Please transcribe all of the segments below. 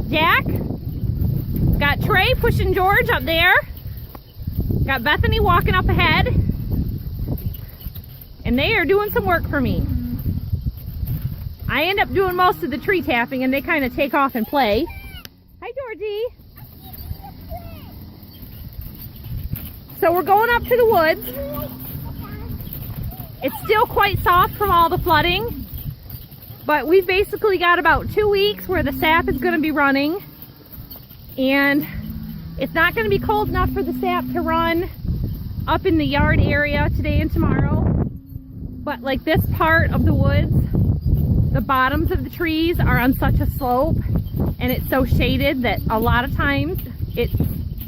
Jack. Got Trey pushing George up there. Got Bethany walking up ahead. And they are doing some work for me. I end up doing most of the tree tapping and they kind of take off and play. Hi, Georgie. So we're going up to the woods. It's still quite soft from all the flooding, but we've basically got about 2 weeks where the sap is going to be running, and it's not going to be cold enough for the sap to run up in the yard area today and tomorrow. But like this part of the woods, the bottoms of the trees are on such a slope and it's so shaded that a lot of times it's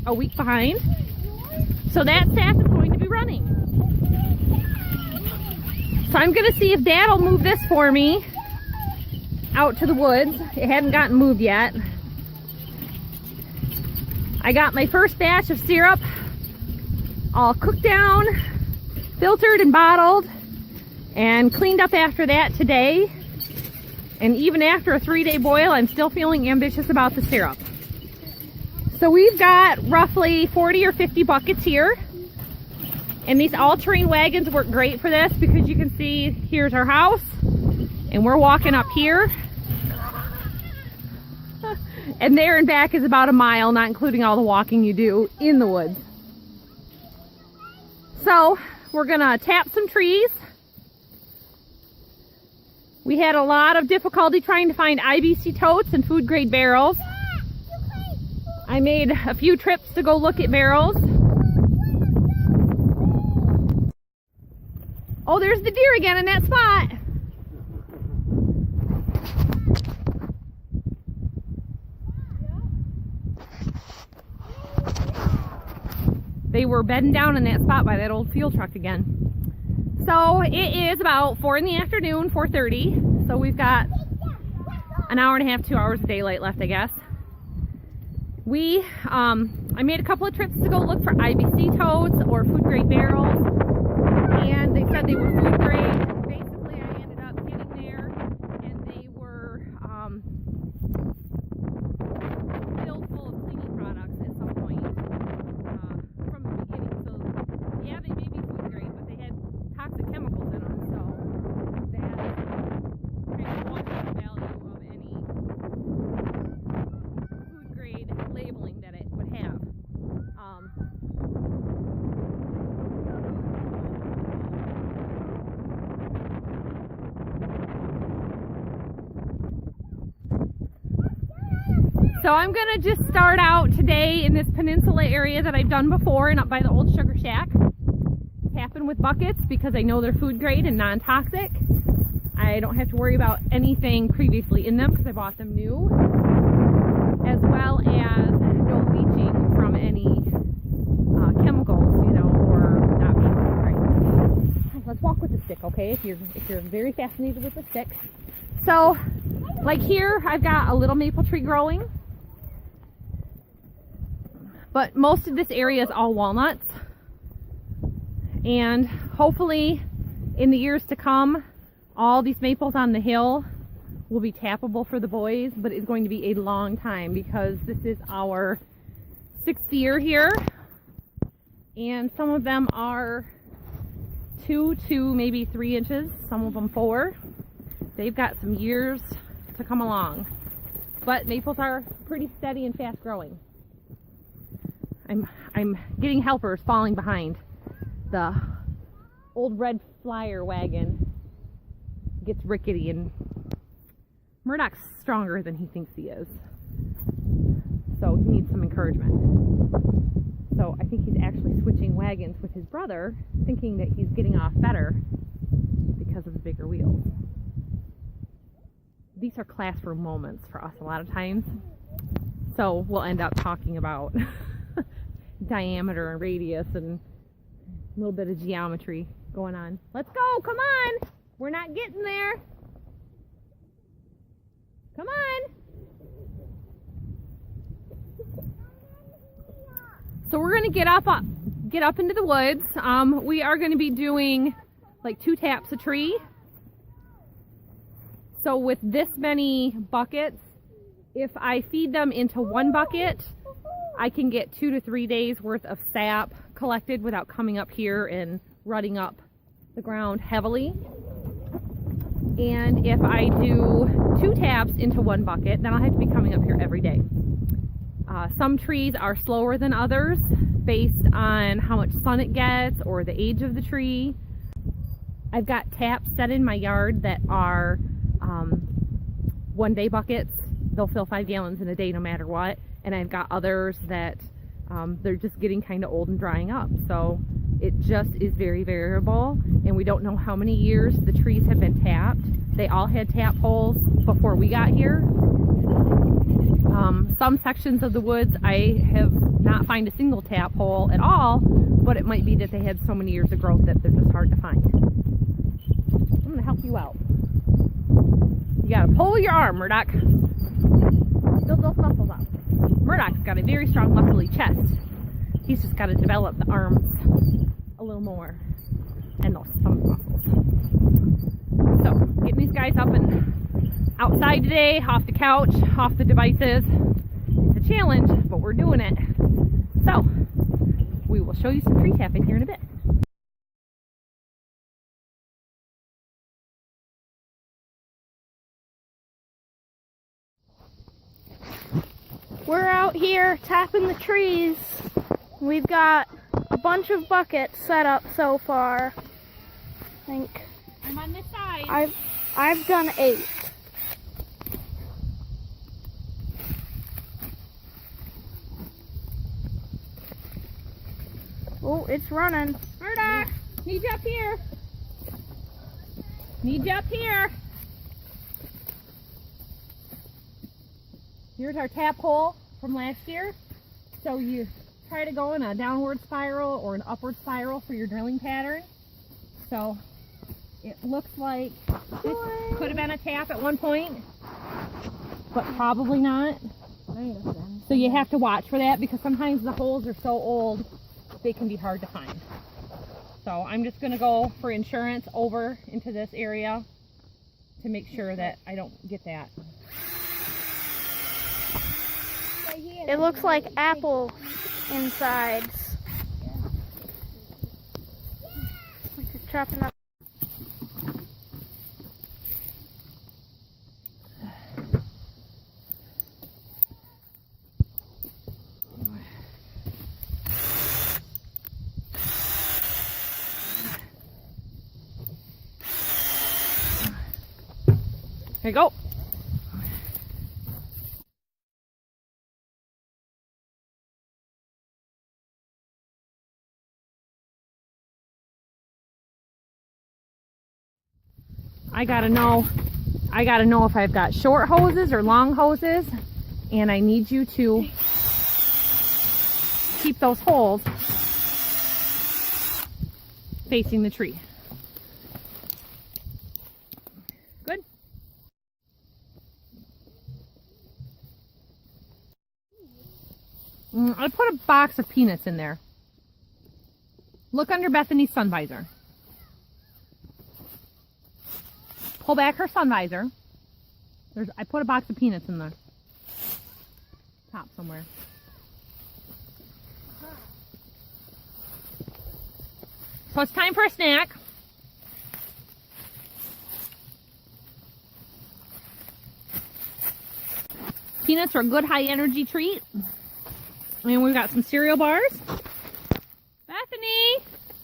a week behind. So that sap is going to be running. So I'm gonna see if Dad will move this for me out to the woods. It hadn't gotten moved yet. I got my first batch of syrup all cooked down, filtered and bottled, and cleaned up after that today. And even after a 3-day boil, I'm still feeling ambitious about the syrup. So we've got roughly 40 or 50 buckets here. And these all-terrain wagons work great for this because you can see here's our house and we're walking up here. And there and back is about a mile, not including all the walking you do in the woods. So we're gonna tap some trees. We had a lot of difficulty trying to find IBC totes and food grade barrels. I made a few trips to go look at barrels. Oh, there's the deer again in that spot. They were bedding down in that spot by that old fuel truck again. So it is about 4 in the afternoon, 4:30. So we've got an hour and a half, 2 hours of daylight left, I guess. I made a couple of trips to go look for IBC totes or food grade barrels, and they said they were food grade. Basically, I ended up getting there, and they were filled full of cleaning products at some point from the beginning. So yeah, they may be food grade, but they had toxic chemicals in them, so that kind of washed the value of any food grade labeling that it would have. So I'm gonna just start out today in this peninsula area that I've done before and up by the old sugar shack, tapping with buckets because I know they're food grade and non-toxic. I don't have to worry about anything previously in them because I bought them new, as well as no leaching from any chemicals, you know, or not being food grade. Let's walk with the stick, okay? If you're very fascinated with the stick. So, like here, I've got a little maple tree growing. But most of this area is all walnuts, and hopefully in the years to come all these maples on the hill will be tappable for the boys, but it's going to be a long time because this is our 6th year here, and some of them are 2 to maybe 3 inches, some of them 4. They've got some years to come along, but maples are pretty steady and fast growing. I'm getting helpers falling behind. The old red flyer wagon gets rickety and Murdoch's stronger than he thinks he is. So he needs some encouragement. So I think he's actually switching wagons with his brother, thinking that he's getting off better because of the bigger wheels. These are classroom moments for us a lot of times. So we'll end up talking about diameter and radius and a little bit of geometry going on. Let's go, come on. We're not getting there. Come on. So we're gonna get up into the woods. We are gonna be doing like 2 taps a tree. So with this many buckets, If I feed them into one bucket, I can get 2 to 3 days worth of sap collected without coming up here and rutting up the ground heavily. And if I do 2 taps into one bucket, then I'll have to be coming up here every day. Some trees are slower than others based on how much sun it gets or the age of the tree. I've got taps set in my yard that are 1 day buckets. They'll fill 5 gallons in a day no matter what. And I've got others that they're just getting kind of old and drying up. So it just is very variable, and we don't know how many years the trees have been tapped. They all had tap holes before we got here. Some sections of the woods I have not found a single tap hole at all, but it might be that they had so many years of growth that they're just hard to find. I'm going to help you out. You got to pull your arm, Murdoch. Build those muscles up. Murdoch's got a very strong muscly chest. He's just got to develop the arms a little more and those stomach muscles. So, getting these guys up and outside today, off the couch, off the devices. It's a challenge, but we're doing it. So, we will show you some tree tapping here in a bit. We're out here tapping the trees. We've got a bunch of buckets set up so far. I think I'm on this side. I've done 8. Oh, it's running. Murdoch, need you up here. Need you up here. Here's our tap hole from last year. So you try to go in a downward spiral or an upward spiral for your drilling pattern. So it looks like this could have been a tap at one point, but probably not. So you have to watch for that because sometimes the holes are so old they can be hard to find. So I'm just going to go for insurance over into this area to make sure that I don't get that. It looks like apple insides. Like you're chopping up. Here you go. I gotta know if I've got short hoses or long hoses, and I need you to keep those holes facing the tree. Good? I put a box of peanuts in there. Look under Bethany's sun visor. Pull back her sun visor. I put a box of peanuts in the top somewhere. So it's time for a snack. Peanuts are a good high energy treat. And we've got some cereal bars. Bethany,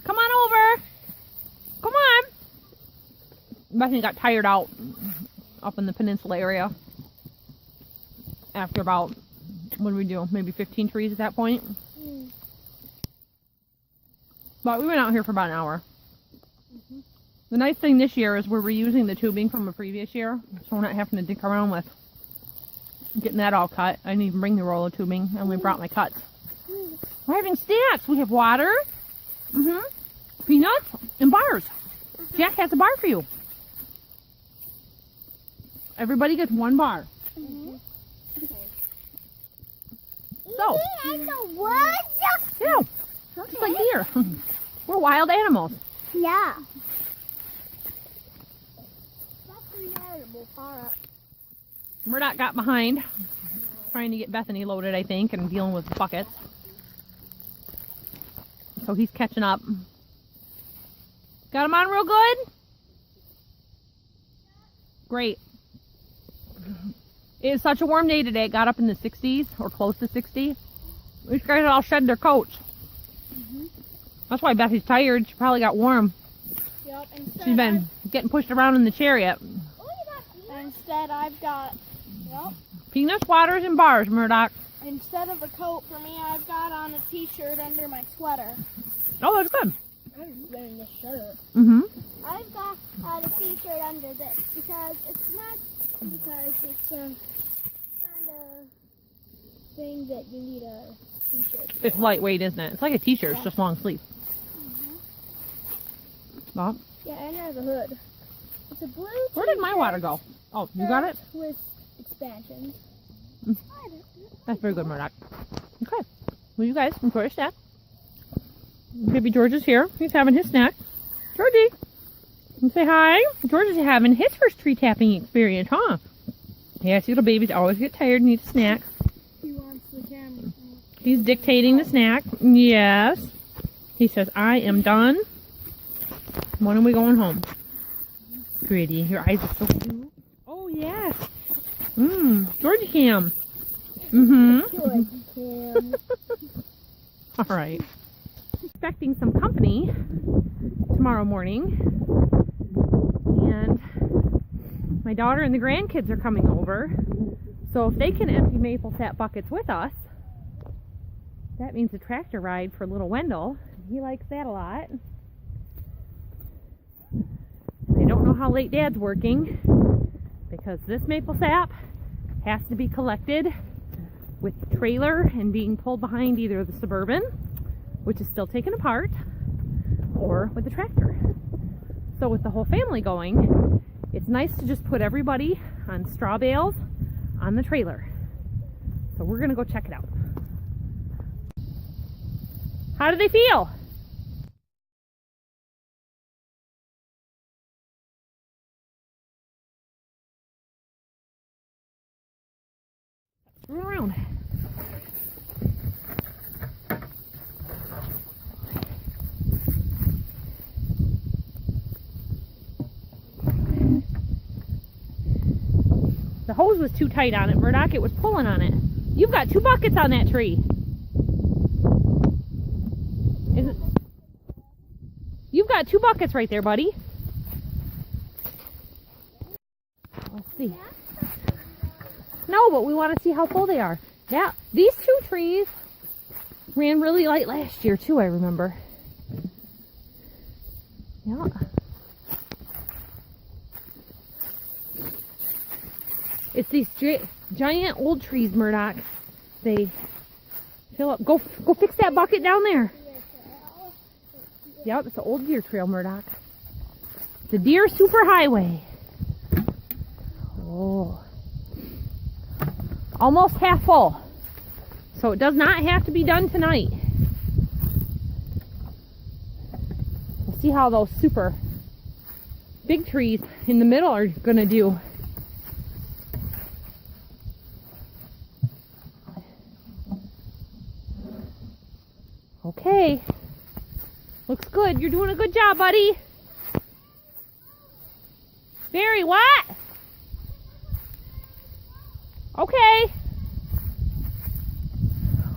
come on over. Come on. Bethany got tired out up in the peninsula area after about, what did we do, maybe 15 trees at that point. But we went out here for about an hour. The nice thing this year is we're reusing the tubing from a previous year, so we're not having to dick around with getting that all cut. I didn't even bring the roll of tubing. I only brought my cuts. We're having snacks. We have water, peanuts, and bars. Jack has a bar for you. Everybody gets 1 bar. So, yeah, just like deer. We're wild animals. Yeah. Murdoch got behind, trying to get Bethany loaded, I think, and dealing with buckets. So he's catching up. Got him on real good? Great. It is such a warm day today. It got up in the 60s or close to 60. These guys all shed their coats. That's why Bethy's tired. She probably got warm. Yep, She's been getting pushed around in the chariot. Instead, I've got, Peanuts, waters, and bars, Murdoch. instead of a coat for me, I've got on a t-shirt under my sweater. Oh, that's good. I'm wearing this shirt. Mm-hmm. I've got on a t-shirt under this because it's not, because it's a kind of thing that you need a t-shirt for. It's lightweight, isn't it? It's like a t-shirt. It's just long sleeve. Well, Yeah, and it has a hood. It's a blue where did my water go? Oh, you got it? with expansions. That's very good, Murdoch. Okay. Well, you guys enjoy your snack. Baby George is here. He's having his snack. Georgie, you say hi. George is having his first tree tapping experience, huh? Yes, little babies always get tired and need a snack. He wants the camera. He's dictating the snack. Yes. He says, I am done. When are we going home? Pretty. Your eyes are so cute. Oh, yes. Georgie Cam. Georgie Cam. All right. Expecting some company tomorrow morning. And my daughter and the grandkids are coming over. So if they can empty maple sap buckets with us, that means a tractor ride for little Wendell. He likes that a lot. I don't know how late Dad's working because this maple sap has to be collected with the trailer and being pulled behind either the Suburban, which is still taken apart, or with the tractor. So with the whole family going, it's nice to just put everybody on straw bales on the trailer. So we're gonna go check it out. How do they feel? Run around. The hose was too tight on it, Murdoch. It was pulling on it. You've got 2 buckets on that tree. Is it? You've got 2 buckets right there, buddy. Let's see. No, but we want to see how full they are. Yeah, these 2 trees ran really light last year too, I remember. Yeah. It's these giant old trees, Murdoch. They fill up. Go fix that bucket down there. Yep, it's the old deer trail, Murdoch. The deer superhighway. Oh. Almost half full. So it does not have to be done tonight. We'll see how those super big trees in the middle are going to do. Okay. Looks good. You're doing a good job, buddy. Very what? Okay.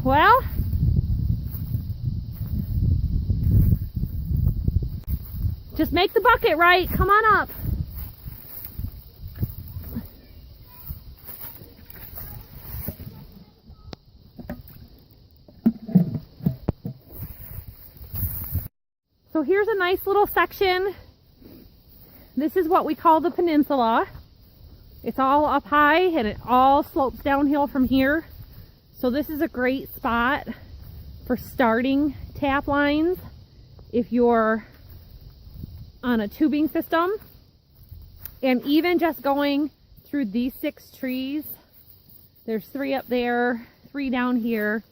Well, just make the bucket right. Come on up. So here's a nice little section. This is what we call the peninsula. It's all up high and it all slopes downhill from here. So this is a great spot for starting tap lines if you're on a tubing system. And even just going through these 6 trees, there's 3 up there, 3 down here.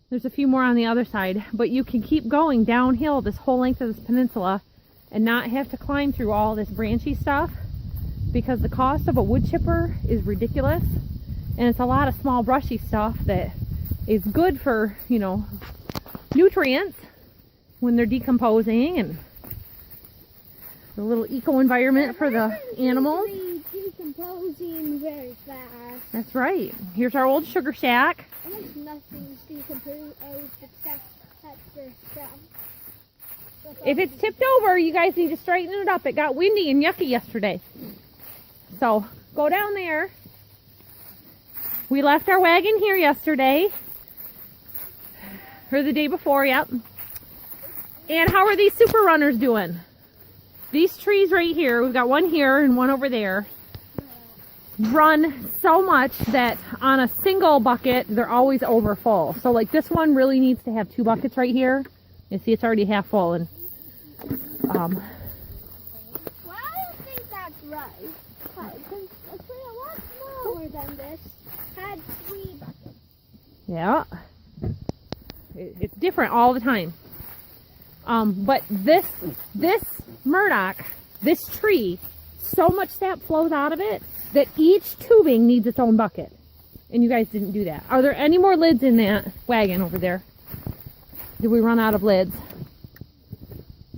There's a few more on the other side, but you can keep going downhill this whole length of this peninsula and not have to climb through all this branchy stuff. because the cost of a wood chipper is ridiculous, and it's a lot of small brushy stuff that is good for, you know, nutrients when they're decomposing, and the little eco environment for the animals. Decomposing very fast. That's right. Here's our old sugar shack. Almost nothing's decomposed except the stuff. If it's tipped over, you guys need to straighten it up. It got windy and yucky yesterday. So go down there. We left our wagon here yesterday. Or the day before, yep. And how are these super runners doing? These trees right here, we've got one here and one over there, run so much that on a single bucket, they're always over full. So like this one really needs to have 2 buckets right here. You see it's already half full. And well, I don't think that's right. Because a tree a lot smaller than this had 3 buckets. yeah, it's different all the time. But this Murdoch, this tree, so much sap flows out of it that each tubing needs its own bucket. And you guys didn't do that. Are there any more lids in that wagon over there? Did we run out of lids?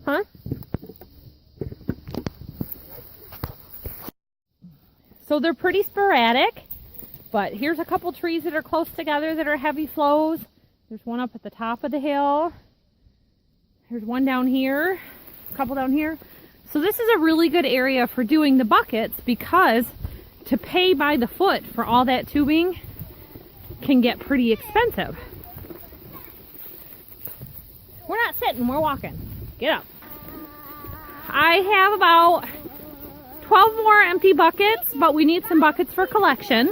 Huh? So they're pretty sporadic, but here's a couple trees that are close together that are heavy flows. There's one up at the top of the hill. There's one down here, a couple down here. So this is a really good area for doing the buckets, because to pay by the foot for all that tubing can get pretty expensive. We're not sitting, we're walking. Get up. I have about 12 more empty buckets, but we need some buckets for collection.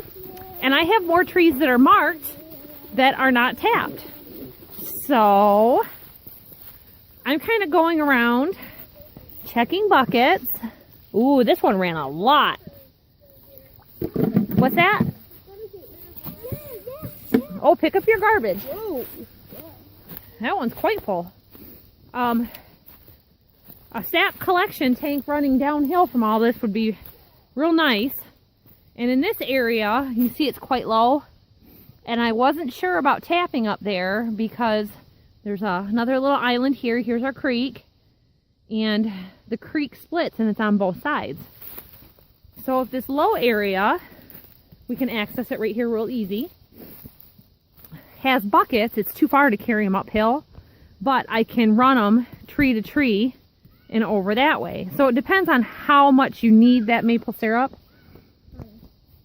And I have more trees that are marked that are not tapped. So I'm kind of going around checking buckets. Ooh, this one ran a lot. What's that? Oh, pick up your garbage. That one's quite full. A sap collection tank running downhill from all this would be real nice. And in this area, you see it's quite low. And I wasn't sure about tapping up there because there's another little island here. Here's our creek. And the creek splits and it's on both sides. So if this low area, we can access it right here real easy, has buckets, it's too far to carry them uphill, but I can run them tree to tree and over that way. So it depends on how much you need that maple syrup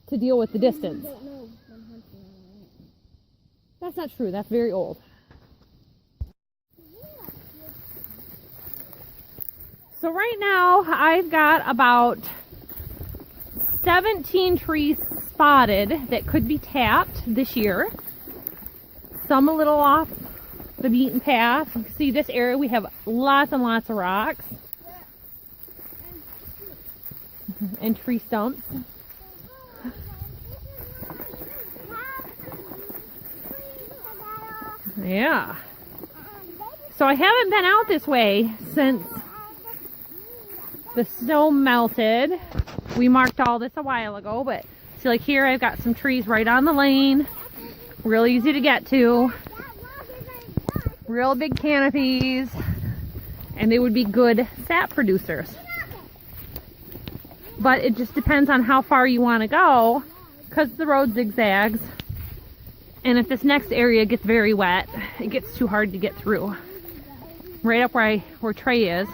to deal with the distance. That's not true. That's very old. So right now I've got about 17 trees spotted that could be tapped this year. Some a little off the beaten path. You can see this area, we have lots and lots of rocks and tree stumps. Yeah. So I haven't been out this way since the snow melted. We marked all this a while ago, but see, like here I've got some trees right on the lane. Real easy to get to. Real big canopies. And they would be good sap producers. But it just depends on how far you want to go, because the road zigzags. And if this next area gets very wet, it gets too hard to get through. Right up where Trey is,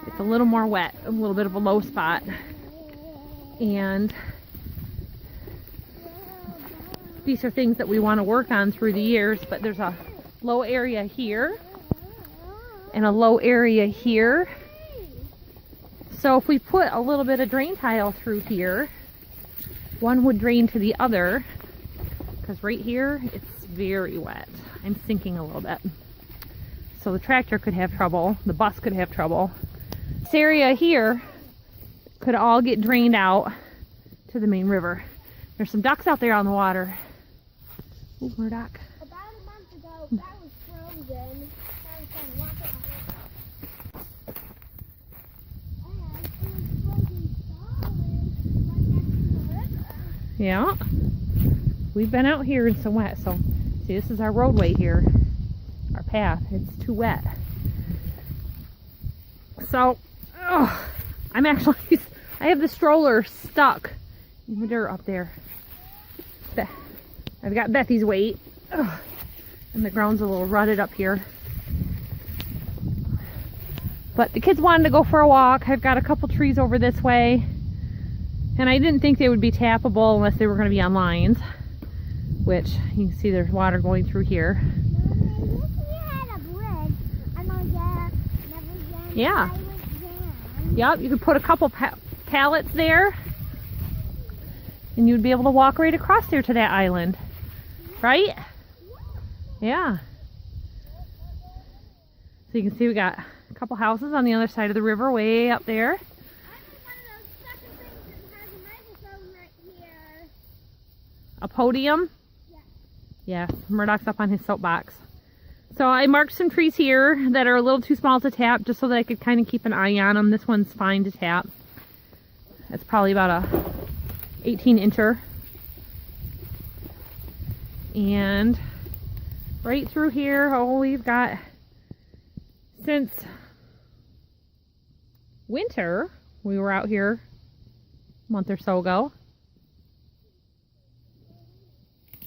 it's a little more wet, a little bit of a low spot. And these are things that we want to work on through the years, but there's a low area here and a low area here. So if we put a little bit of drain tile through here, one would drain to the other, because right here it's very wet. I'm sinking a little bit. So the tractor could have trouble, the bus could have trouble. This area here could all get drained out to the main river. There's some ducks out there on the water. Ooh, Murdoch. About a month ago, that was frozen. I was trying to walk it out. And it was frozen solid. Yeah. We've been out here in some wet, so see, this is our roadway here. Our path. It's too wet. So, I'm actually, I have the stroller stuck in the dirt up there. I've got Bethy's weight. And the ground's a little rutted up here. But the kids wanted to go for a walk. I've got a couple trees over this way. And I didn't think they would be tappable unless they were going to be on lines. Which, you can see there's water going through here. Yeah. Yep, you could put a couple pallets there. And you'd be able to walk right across there to that island. Right? Yeah. So you can see we got a couple houses on the other side of the river way up there. A podium? Yes, Murdoch's up on his soapbox. So I marked some trees here that are a little too small to tap just so that I could kind of keep an eye on them. This one's fine to tap. It's probably about a 18-incher. And right through here, we've got, since winter, we were out here a month or so ago.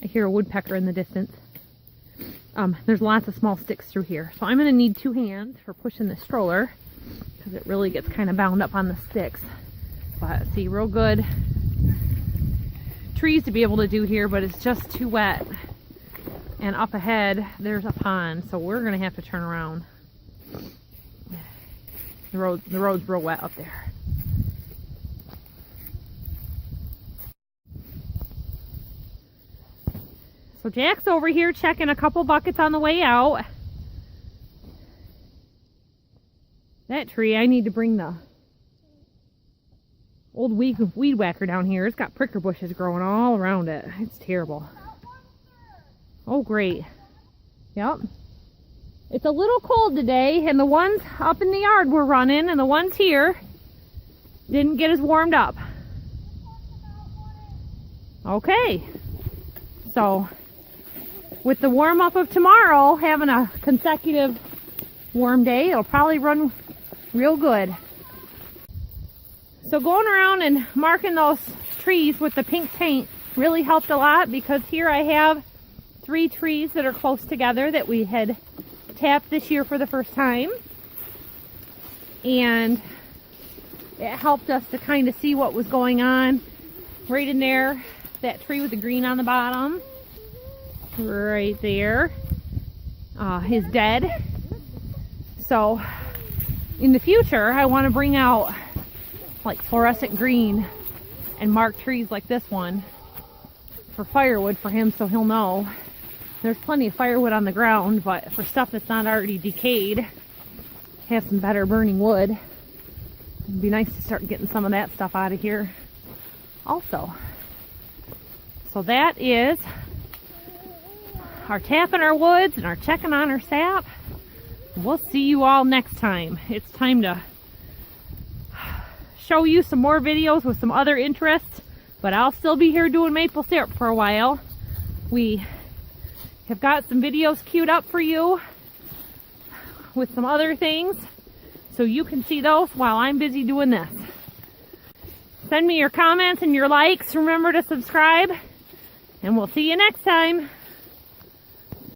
I hear a woodpecker in the distance. There's lots of small sticks through here. So I'm going to need 2 hands for pushing the stroller because it really gets kind of bound up on the sticks. But see, real good trees to be able to do here, but it's just too wet. And up ahead, there's a pond, so we're going to have to turn around. The road's real wet up there. So Jack's over here checking a couple buckets on the way out. That tree, I need to bring the old weed whacker down here. It's got pricker bushes growing all around it. It's terrible. Oh, great. Yep. It's a little cold today, and the ones up in the yard were running, and the ones here didn't get as warmed up. Okay. So, with the warm up of tomorrow, having a consecutive warm day, it'll probably run real good. So going around and marking those trees with the pink paint really helped a lot, because here I have 3 trees that are close together that we had tapped this year for the first time. And it helped us to kind of see what was going on right in there. That tree with the green on the bottom. Right there is dead. So in the future I want to bring out like fluorescent green and mark trees like this one for firewood for him, so he'll know. There's plenty of firewood on the ground, but for stuff that's not already decayed, have some better burning wood. It'd be nice to start getting some of that stuff out of here also. So that is our tapping our woods and our checking on our sap. We'll see you all next time. It's time to show you some more videos with some other interests, but I'll still be here doing maple syrup for a while. We have got some videos queued up for you with some other things, so you can see those while I'm busy doing this. Send me your comments and your likes. Remember to subscribe, and we'll see you next time.